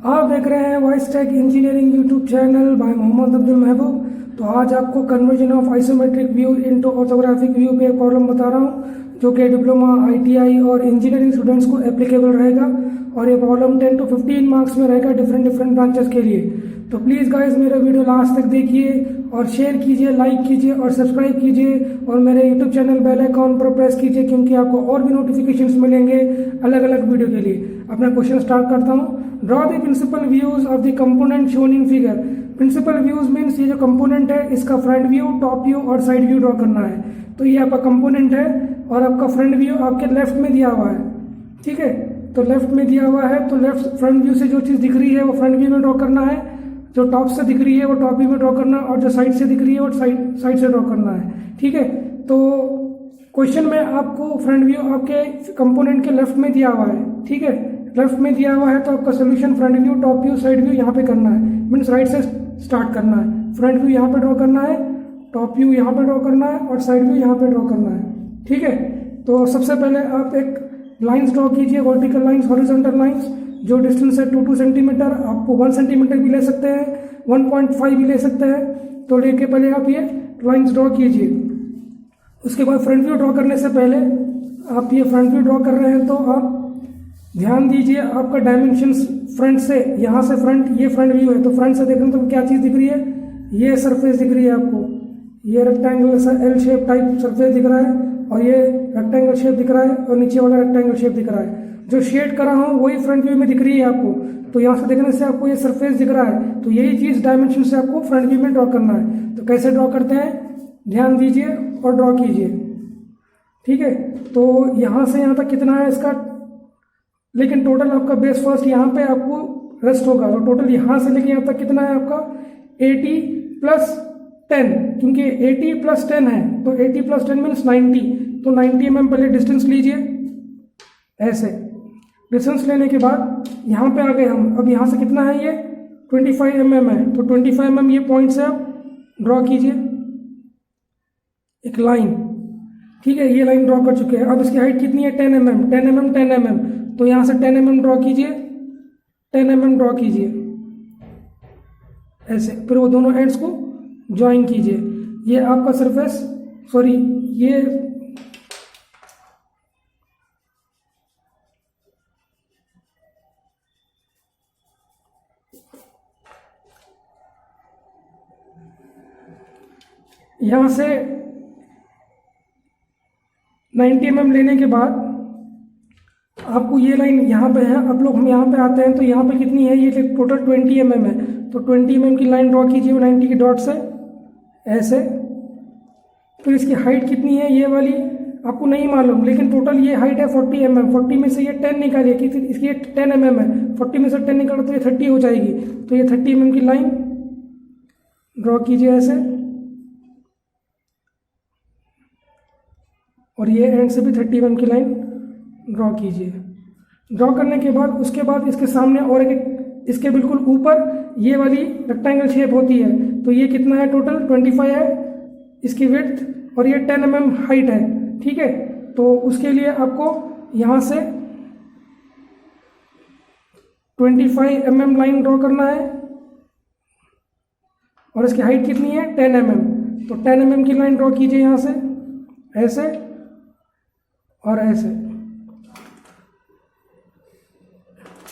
आप देख रहे हैं voice tech engineering YouTube channel by Mohammad Abdul Mahboob. तो आज आपको conversion of isometric view into orthographic view पे एक प्रॉब्लम बता रहा हूँ जो कि डिप्लोमा, आईटीआई और इंजीनियरिंग स्टूडेंट्स को एप्लीकेबल रहेगा। और ये प्रॉब्लम 10 to 15 मार्क्स में रहेगा डिफरेंट ब्रांचेस के लिए। तो प्लीज़ गाइस मेरा वीडियो लास्ट तक देखिए और शेयर कीजिए, लाइक कीजिए और सब्सक्राइब कीजिए और मेरे यूट्यूब चैनल बेल आइकॉन पर प्रेस कीजिए क्योंकि आपको और भी नोटिफिकेशंस मिलेंगे अलग अलग वीडियो के लिए। अपना क्वेश्चन स्टार्ट करता हूँ। Draw the principal views of the component shown in figure. Principal views means ये जो कंपोनेंट है इसका फ्रंट व्यू, टॉप व्यू और साइड व्यू ड्रॉ करना है। तो ये आपका कंपोनेंट है और आपका फ्रंट व्यू आपके लेफ्ट में दिया हुआ है, ठीक है। तो लेफ्ट में दिया हुआ है तो लेफ्ट फ्रंट व्यू से जो चीज़ दिख रही है वो फ्रंट व्यू में ड्रॉ करना है, जो टॉप से दिख रही है वो टॉप व्यू में ड्रॉ करना है और जो साइड से दिख रही है वो साइड से ड्रॉ करना है, ठीक है। तो क्वेश्चन में आपको फ्रंट व्यू आपके कंपोनेंट के लेफ्ट में दिया हुआ है, ठीक है। लेफ्ट में दिया हुआ है तो आपका solution front view, top view, side view यहाँ पे करना है। मीन्स राइट से स्टार्ट करना है। फ्रंट व्यू यहाँ पे ड्रॉ करना है, टॉप व्यू यहाँ पे ड्रॉ करना है और साइड व्यू यहाँ पे ड्रॉ करना है, ठीक है। तो सबसे पहले आप एक लाइंस ड्रॉ कीजिए, वर्टिकल लाइंस, हॉरिजॉन्टल लाइंस। जो डिस्टेंस है 2 सेंटीमीटर, आपको 1 सेंटीमीटर भी ले सकते हैं, 1.5 भी ले सकते हैं। तो लेके पहले आप ये लाइंस ड्रॉ कीजिए। उसके बाद फ्रंट व्यू ड्रॉ करने से पहले आप ये फ्रंट व्यू ड्रॉ कर रहे हैं तो आप ध्यान दीजिए आपका डायमेंशंस फ्रंट से, यहाँ से फ्रंट, ये फ्रंट व्यू है तो फ्रंट से देखने तो क्या चीज़ दिख रही है, ये सरफेस दिख रही है आपको। ये रेक्टेंगल सा एल शेप टाइप सरफेस दिख रहा है और ये रेक्टेंगल शेप दिख रहा है और नीचे वाला रेक्टेंगल शेप दिख रहा है। जो शेड करा हूँ वही फ्रंट व्यू में दिख रही है आपको। तो यहाँ से देखने से आपको ये सरफेस दिख रहा है तो यही चीज़ डायमेंशन से आपको फ्रंट व्यू में ड्रॉ करना है। तो कैसे ड्रॉ करते हैं, ध्यान दीजिए और ड्रॉ कीजिए, ठीक है। तो यहाँ से यहाँ तक कितना है इसका, लेकिन टोटल आपका बेस फर्स्ट यहाँ पे आपको रेस्ट होगा। तो टोटल यहाँ से लेके यहाँ तक कितना है आपका 80 + 10, क्योंकि 80 + 10 है तो 80 + 10 मीन्स 90। तो 90 mm पहले डिस्टेंस लीजिए, ऐसे डिस्टेंस लेने के बाद यहाँ पे आ गए हम। अब यहाँ से कितना है, ये 25 mm है तो 25 mm ये पॉइंट से आप ड्रॉ कीजिए एक लाइन, ठीक है। ये लाइन ड्रॉ कर चुके हैं। अब इसकी हाइट कितनी है, 10 mm, 10 mm, 10 mm। तो यहाँ से 10 mm ड्रॉ कीजिए, 10 mm ड्रॉ कीजिए ऐसे। फिर वो दोनों एंड्स को ज्वाइन कीजिए। ये आपका सरफेस, सॉरी, ये यहाँ से 90 mm लेने के बाद आपको ये लाइन यहाँ पे है। अब लोग हम यहाँ पे आते हैं तो यहाँ पे कितनी है, ये टोटल 20 mm है तो 20 mm की लाइन ड्रॉ कीजिए 90 के डॉट से ऐसे। फिर इसकी हाइट कितनी है, ये वाली आपको नहीं मालूम, लेकिन टोटल ये हाइट है 40 mm। 40 में से ये 10 निकालिए कि इसकी ये 10 mm है, 40 में से 10 निकालो तो ये 30 हो जाएगी। तो ये 30 mm की लाइन ड्रॉ कीजिए ऐसे और ये एंड से भी 30 mm की लाइन ड्रॉ कीजिए। ड्रॉ करने के बाद उसके बाद इसके सामने और एक, इसके बिल्कुल ऊपर ये वाली रेक्टेंगल शेप होती है तो ये कितना है, टोटल 25 है इसकी विड्थ और ये 10 mm हाइट है, ठीक है। तो उसके लिए आपको यहाँ से 25 mm लाइन ड्रॉ करना है और इसकी हाइट कितनी है, 10 mm। तो 10 mm की लाइन ड्रॉ कीजिए यहाँ से ऐसे और ऐसे,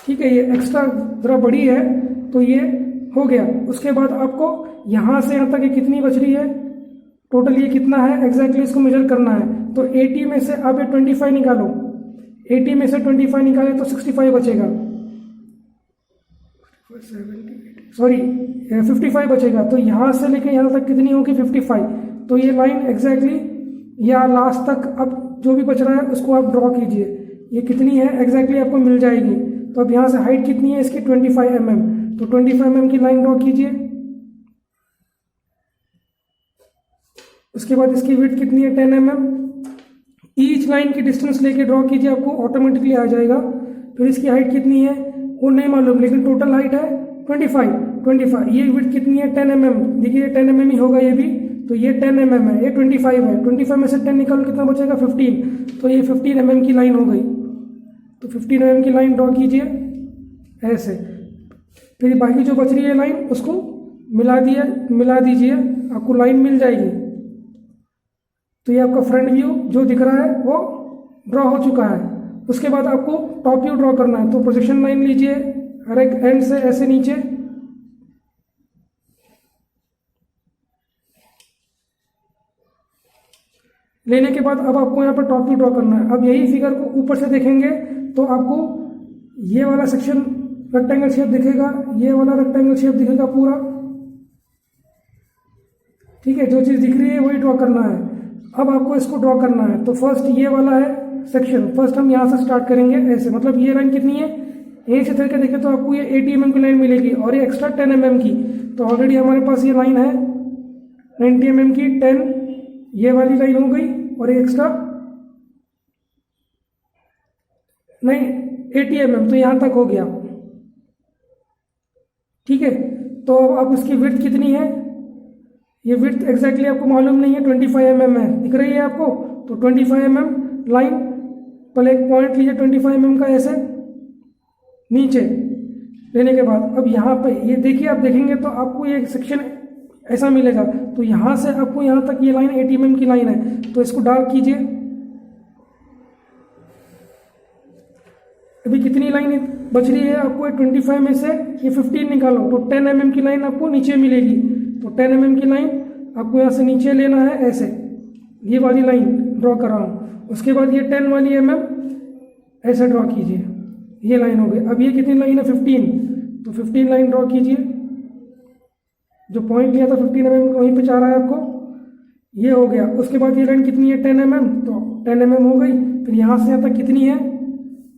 ठीक है। ये एक्स्ट्रा जरा बड़ी है तो ये हो गया। उसके बाद आपको यहाँ से यहाँ तक ये कितनी बच रही है, टोटल ये कितना है एग्जैक्टली इसको मेजर करना है। तो 80 में से आप ये 25 निकालो, 80 में से 25 निकाले तो 65 बचेगा, सॉरी 55 बचेगा। तो यहाँ से लेके यहाँ तक कितनी होगी, 55। तो ये लाइन एग्जैक्टली या लास्ट तक अब जो भी बच रहा है उसको आप ड्रॉ कीजिए। ये कितनी है एग्जैक्टली आपको मिल जाएगी। तो अब यहाँ से हाइट कितनी है इसकी, 25 mm। तो 25 mm की लाइन ड्रॉ कीजिए। उसके बाद इसकी विड्थ कितनी है, 10 mm। ईच लाइन की डिस्टेंस लेके ड्रॉ कीजिए, आपको ऑटोमेटिकली आ जाएगा। फिर इसकी हाइट कितनी है वो नहीं मालूम, लेकिन टोटल हाइट है 25। ये विड्थ कितनी है, 10 mm। देखिए 10 mm ही होगा ये भी, तो ये 10 mm है, ये 25 है। 25 में से 10 निकालो कितना बचेगा, 15। तो ये 15 mm की लाइन हो गई। तो 15 mm की लाइन ड्रॉ कीजिए ऐसे। फिर बाकी जो बच रही है लाइन उसको मिला दीजिए, आपको लाइन मिल जाएगी। तो ये आपका फ्रंट व्यू जो दिख रहा है वो ड्रॉ हो चुका है। उसके बाद आपको टॉप व्यू ड्रॉ करना है, तो प्रोजेक्शन लाइन लीजिए हर एक एंड से ऐसे नीचे, लेने के बाद अब आपको यहाँ पर टॉप व्यू ड्रॉ करना है। अब यही फिगर को ऊपर से देखेंगे तो आपको ये वाला सेक्शन रेक्टेंगल शेप दिखेगा, ये वाला रेक्टेंगल शेप दिखेगा पूरा, ठीक है। जो चीज़ दिख रही है वही ड्रॉ करना है। अब आपको इसको ड्रॉ करना है, तो फर्स्ट ये वाला है सेक्शन, फर्स्ट हम यहाँ से स्टार्ट करेंगे ऐसे, मतलब ये लाइन कितनी है, एक से करके देखें तो आपको ये 80 mm की लाइन मिलेगी और ये एक्स्ट्रा 10 mm की। तो ऑलरेडी हमारे पास ये लाइन है 90 mm की, 10 ये वाली लाइन हो गई और ये एक्स्ट्रा नहीं 80 mm, तो यहाँ तक हो गया, ठीक है। तो अब इसकी विड्थ कितनी है, ये विड्थ एग्जैक्टली आपको मालूम नहीं है, 25 mm है, दिख रही है आपको। तो 25 mm लाइन, पहले एक पॉइंट लीजिए 25 mm का ऐसे नीचे लेने के बाद अब यहाँ पे ये देखिए, आप देखेंगे तो आपको ये सेक्शन ऐसा मिलेगा। तो यहाँ से आपको यहाँ तक ये लाइन 80 mm की लाइन है, तो इसको डार्क कीजिए। अभी कितनी लाइन बच रही है आपको, 25 में से ये 15 निकालो, तो 10 mm की लाइन आपको नीचे मिलेगी। तो 10 mm की लाइन आपको यहाँ से नीचे लेना है ऐसे, ये वाली लाइन ड्रॉ कर रहा हूँ। उसके बाद ये 10 वाली mm ऐसे ड्रॉ कीजिए, ये लाइन हो गई। अब ये कितनी लाइन है, 15, तो 15 लाइन ड्रॉ कीजिए। जो पॉइंट लिया था 15 mm वहीं पे चाह रहा है आपको, ये हो गया। उसके बाद ये लाइन कितनी है, 10 mm, तो 10 mm हो गई। फिर यहाँ से यहाँ तक कितनी है,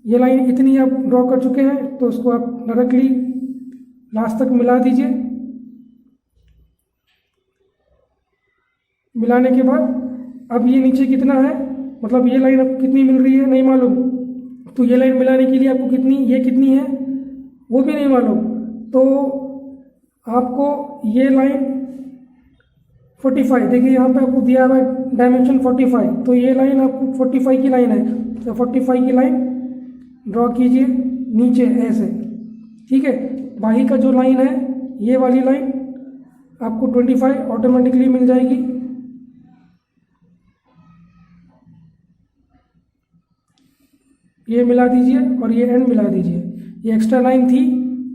ये लाइन इतनी आप ड्रॉ कर चुके हैं, तो उसको आप डायरेक्टली लास्ट तक मिला दीजिए। मिलाने के बाद अब ये नीचे कितना है, मतलब ये लाइन आपको कितनी मिल रही है नहीं मालूम, तो ये लाइन मिलाने के लिए आपको कितनी, ये कितनी है वो भी नहीं मालूम, तो आपको ये लाइन 45, देखिए यहाँ पे आपको दिया हुआ है डायमेंशन 45, तो ये लाइन आपको 45 की लाइन है, तो 45 की लाइन ड्रॉ कीजिए नीचे ऐसे, ठीक है। बाकी का जो लाइन है ये वाली लाइन आपको 25 ऑटोमेटिकली मिल जाएगी। ये मिला दीजिए और ये एंड मिला दीजिए। ये एक्स्ट्रा लाइन थी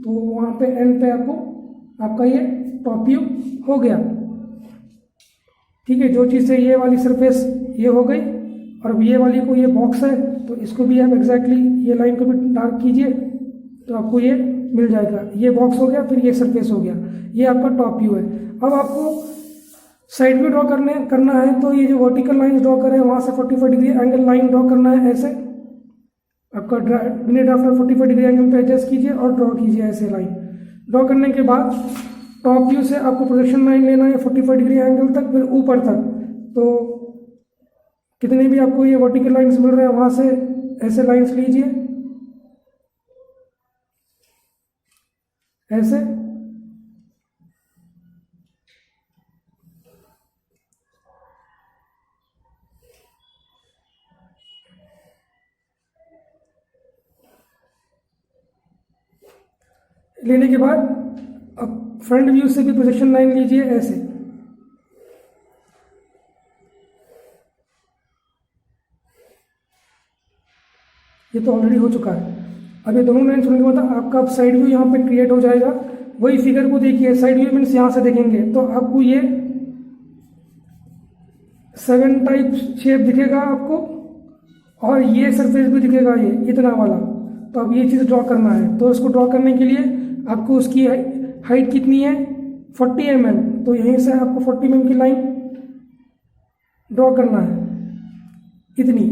तो वहाँ पे एंड पे आपको आपका ये टॉप व्यू हो गया, ठीक है। जो चीज़ है ये वाली सरफेस ये हो गई, और अब ये वाली को ये बॉक्स है तो इसको भी आप एग्जैक्टली ये लाइन को भी डार्क कीजिए तो आपको ये मिल जाएगा। ये बॉक्स हो गया, फिर ये सरफेस हो गया, ये आपका टॉप व्यू है। अब आपको साइड व्यू ड्रॉ करना है, तो ये जो वर्टिकल लाइन ड्रॉ करें वहाँ से 45 डिग्री एंगल लाइन ड्रॉ करना है ऐसे। आपका मिनी ड्राफ्टर 45 डिग्री एंगल पे एडजस्ट कीजिए और ड्रॉ कीजिए ऐसे लाइन। ड्रॉ करने के बाद टॉप व्यू से आपको प्रोजेक्शन लाइन लेना है 45 डिग्री एंगल तक, फिर ऊपर तक। तो कितने भी आपको ये वर्टिकल लाइंस मिल रहे हैं वहाँ से ऐसे लाइंस लीजिए ऐसे, लेने के बाद अब फ्रंट व्यू से भी प्रोजेक्शन लाइन लीजिए ऐसे। ये तो ऑलरेडी हो चुका है। अब ये दोनों लाइन होने के बाद आपका अब साइड व्यू यहाँ पे क्रिएट हो जाएगा। वही फिगर को देखिए, साइड व्यू मीन्स यहाँ से देखेंगे तो आपको ये 7 टाइप शेप दिखेगा आपको, और ये सरफेस भी दिखेगा ये इतना वाला। तो अब ये चीज़ ड्रॉ करना है, तो इसको ड्रॉ करने के लिए आपको उसकी हाइट कितनी है 40 mm, तो यहीं से आपको 40 mm की लाइन ड्रॉ करना है इतनी।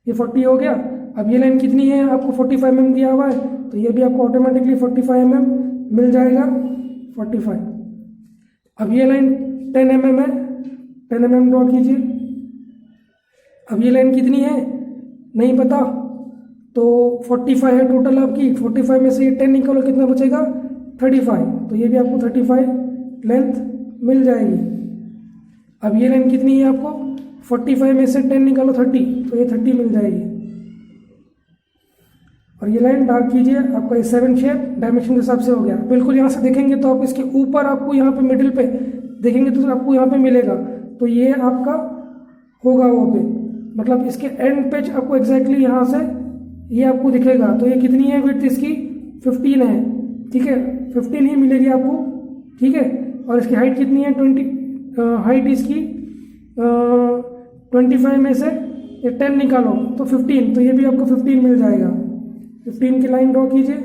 ये 40 हो गया। अब ये लाइन कितनी है आपको 45 mm दिया हुआ है, तो ये भी आपको ऑटोमेटिकली 45 mm मिल जाएगा 45। अब ये लाइन 10 mm है, 10 mm ड्रॉ कीजिए। अब ये लाइन कितनी है नहीं पता, तो 45 है टोटल आपकी। 45 में से ये 10 निकालो, कितना बचेगा 35, तो ये भी आपको 35 लेंथ मिल जाएगी। अब ये लाइन कितनी है आपको 45 में से 10 निकालो 30, तो ये 30 मिल जाएगी। और ये लाइन डार्क कीजिए, आपका 7 शेप डायमेंशन के हिसाब से हो गया। बिल्कुल यहाँ से देखेंगे तो आप इसके ऊपर आपको यहाँ पे मिडिल पे देखेंगे तो आपको यहाँ पे मिलेगा, तो ये आपका होगा वो पे, मतलब इसके एंड पे आपको एग्जैक्टली यहाँ से ये आपको दिखेगा। तो ये कितनी है विड्थ इसकी 15 है, ठीक है, 15 ही मिलेगी आपको, ठीक है। और इसकी हाइट कितनी है 20, हाइट इसकी 25 में से ये 10 निकालो तो 15, तो ये भी आपको 15 मिल जाएगा। 15 की लाइन ड्रॉ कीजिए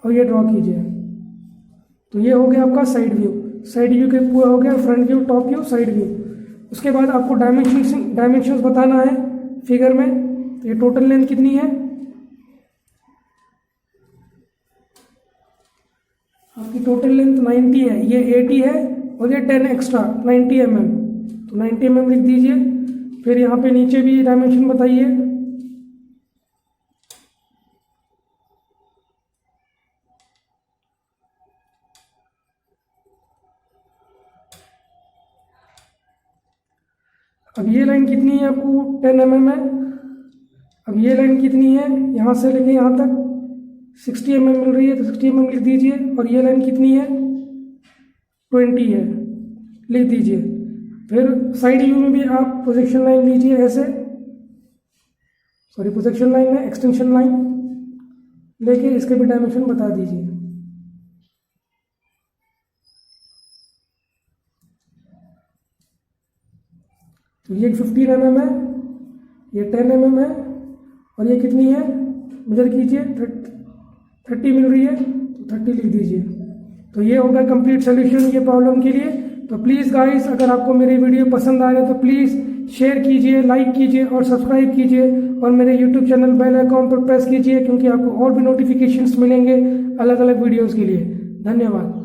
और ये ड्रॉ कीजिए, तो ये हो गया आपका साइड व्यू। साइड व्यू के पूरा हो गया, front view, top view, side view. उसके बाद आपको डायमेंशंस बताना है फिगर में। तो ये टोटल लेंथ कितनी है आपकी, टोटल लेंथ 90 है, ये 80 है और ये 10 एक्स्ट्रा 90 mm, तो 90 mm लिख दीजिए। फिर यहाँ पे नीचे भी डायमेंशन बताइए। अब ये लाइन कितनी है आपको 10 mm है। अब ये लाइन कितनी है, यहाँ से लेके यहाँ तक 60 mm मिल रही है, तो 60 mm लिख दीजिए। और ये लाइन कितनी है 20 है, लिख दीजिए। फिर साइड व्यू में भी आप प्रोजेक्शन लाइन लीजिए ऐसे, सॉरी प्रोजेक्शन लाइन में एक्सटेंशन लाइन लेके इसके भी डायमेंशन बता दीजिए। तो ये 15 mm है, ये 10 mm है, और ये कितनी है मेजर कीजिए 30 मिल रही है, तो 30 लिख दीजिए। तो ये होगा कंप्लीट सोल्यूशन ये प्रॉब्लम के लिए। तो प्लीज़ गाइस, अगर आपको मेरी वीडियो पसंद आ रहा है तो प्लीज़ शेयर कीजिए, लाइक कीजिए और सब्सक्राइब कीजिए, और मेरे यूट्यूब चैनल बेल आइकॉन पर प्रेस कीजिए, क्योंकि आपको और भी नोटिफिकेशंस मिलेंगे अलग अलग वीडियोज़ के लिए। धन्यवाद।